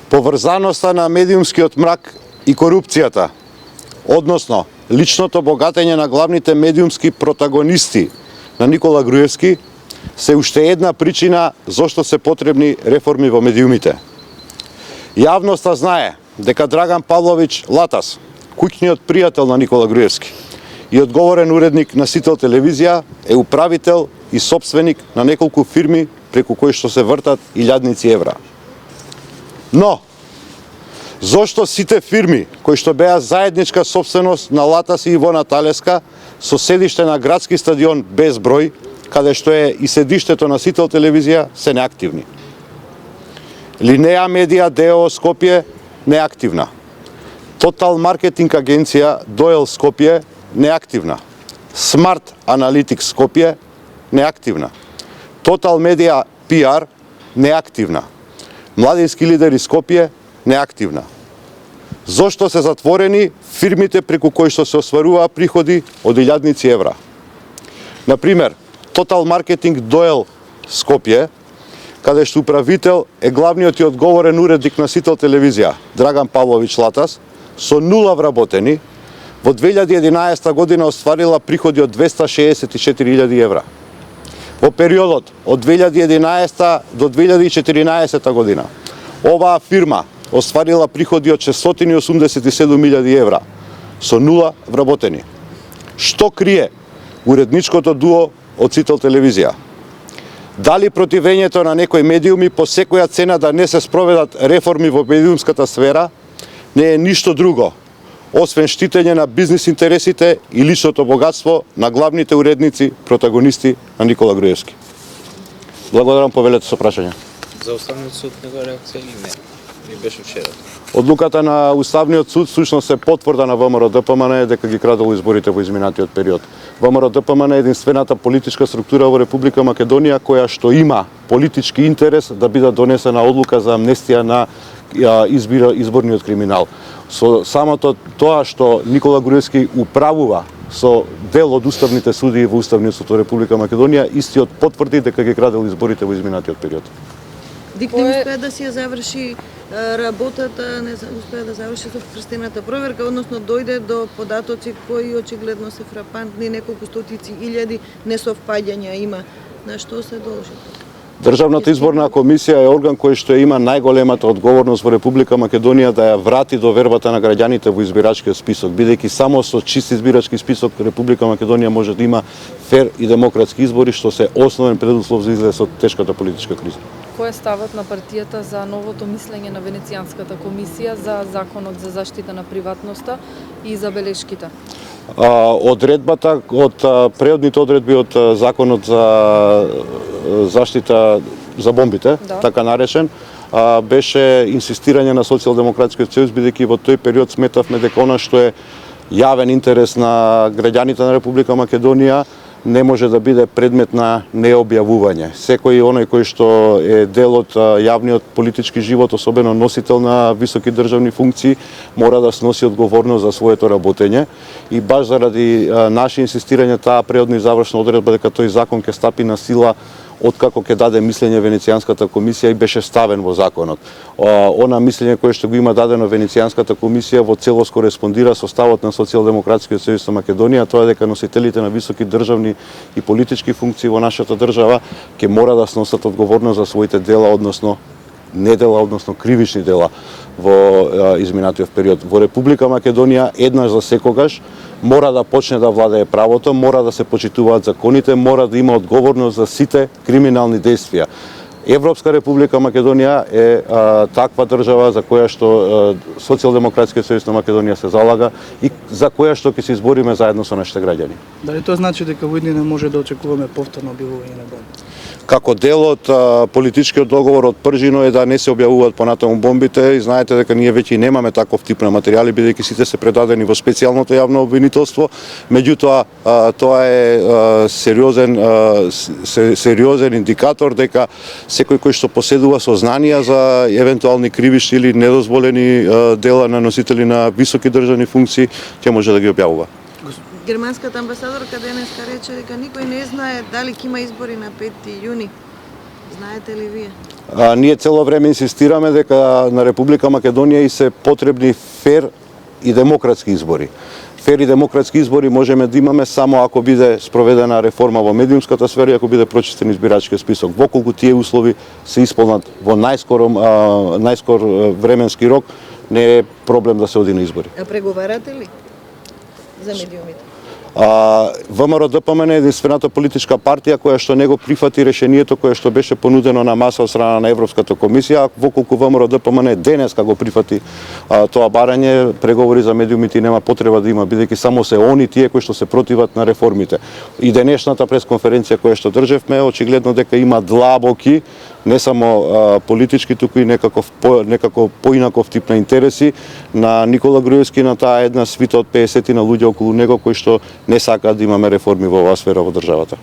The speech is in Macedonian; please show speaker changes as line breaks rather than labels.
Поврзаноста на медиумскиот мрак и корупцијата, односно личното богатење на главните медиумски протагонисти на Никола Груевски, се уште една причина зошто се потребни реформи во медиумите. Јавноста знае дека Драган Павлович Латас, куќниот пријател на Никола Груевски и одговорен уредник на Сител телевизија, е управител и сопственик на неколку фирми преку кои што се вртат илјадници евра. Но, зошто сите фирми кои што беа заедничка сопственост на Латас и Ивона Талеска со седиште на градски стадион без број, каде што е и седиштето на Сител телевизија, се неактивни. Линеа Медија ДО Скопје неактивна. Тотал маркетинг агенција Доел Скопје неактивна. Смарт Аналитикс Скопје неактивна. Тотал Медија PR неактивна. Младински лидери Скопје неактивна. Зошто се затворени фирмите преку кои што се остваруваа приходи од илјадници евра? Например, Тотал Маркетинг Доел Скопје, каде што управител е главниот и одговорен уредник на Сител телевизија Драган Павлович Латас, со 0 вработени, во 2011 година остварила приходи од 264.000 евра. Во периодот од 2011 до 2014 година, оваа фирма остварила приходи од 687.000 евра, со 0 вработени. Што крие уредничкото дуо од Сител телевизија? Дали противењето на некои медиуми по секоја цена да не се спроведат реформи во медиумската сфера не е ништо друго, освен штитење на бизнис интересите и личното богатство на главните уредници, протагонисти на Никола Груевски. Благодарам, повелете со прашање.
За Уставниот суд негова реакција или не? Ми беше вчера.
Одлуката на Уставниот суд всушност е потврда на ВМРО-ДПМН дека ги крадело изборите во изминатиот период. ВМРО-ДПМН е единствената политичка структура во Република Македонија која што има политички интерес да биде донесена одлука за амнестија на изборниот криминал. Со самото тоа што Никола Груевски управува со дел од уставните судии во Уставниот суд во Република Македонија, истиот потврди дека ги крадел изборите во изминатиот период.
ДИК не успеа да си ја заврши работата, не успеа да заврши совпрстената проверка, односно дојде до податоци кои очигледно се фрапантни, неколку стотици илјади несовпаѓања има. На што се должи?
Државната изборна комисија е орган кој што има најголемата одговорност во Република Македонија да ја врати довербата на граѓаните во избирачкиот список, бидејќи само со чист избирачки список Република Македонија може да има фер и демократски избори, што се основен предуслов за излез од тешката политичка криза.
Кој е ставот на партијата за новото мислење на Венецијанската комисија за законот за заштита на приватноста и забелешките? Одредбата
од преодните одредби од законот за заштита за бомбите, така наречен, беше инсистирање на Социјалдемократскиот сојуз, бидејќи во тој период сметавме дека она што е јавен интерес на граѓаните на Република Македонија не може да биде предмет на необјавување. Секој оној кој што е дел од јавниот политички живот, особено носител на високи државни функции, мора да сноси одговорност за своето работење и баш заради наше инсистирање таа преодна и завршна одредба дека тој закон ќе стапи на сила откако ќе даде мислење Венецијанската комисија и беше ставен во законот. Она мислење кое што го има дадено Венецијанската комисија во целост кореспондира со ставот на Социјалдемократскиот сојуз на Македонија, тоа е дека носителите на високи државни и политички функции во нашата држава ќе мора да сносат одговорност за своите дела, односно недела, односно кривични дела во изминатиот период. Во Република Македонија еднаш за секогаш мора да почне да владее правото, мора да се почитуваат законите, мора да има одговорност за сите криминални действија. Европска Република Македонија е таква држава за која што Социјалдемократскиот сојуз на Македонија се залага и за која што ќе се избориме заедно со нашите граѓани.
Дали тоа значи дека во иднина може да очекуваме повторно објавување на бомби?
Како дел од политичкиот договор од Пржино е да не се објавуваат понатаму бомбите и знаете дека ние веќе немаме таков тип на материјали, бидејќи сите се предадени во специјалното јавно обвинителство. Меѓутоа тоа е сериозен индикатор дека секој кој што поседува сознанија за евентуални кривични или недозволени дела на носители на високи државни функции ќе може да ги објавува.
Германската амбасадорка денеска рече дека никој не знае дали ќе има избори на 5 јуни. Знаете ли вие?
Ние цело време инсистираме дека на Република Македонија и се потребни фер и демократски избори. Фер и демократски избори можеме да имаме само ако биде спроведена реформа во медиумската сфера и ако биде прочистен избирачкиот список. Воколку тие услови се исполнат во најскор временски рок, не е проблем да се оди на избори.
А преговарате ли за медиумите?
ВМРО ДПМН е единствената политичка партија која што не го прифати решението кое што беше понудено на маса од страна на Европската комисија, воколку ВМРО ДПМН денеска го прифати тоа барање, преговори за медиумите нема потреба да има, бидејќи само се они тие кои што се противат на реформите. И денешната пресконференција која што држевме, очигледно дека има длабоки, не само политички, туку и некако поинаков тип на интереси на Никола Груевски, на таа една свита од 50 на луѓе околу него кои што не сакаат да имаме реформи во оваа сфера во државата.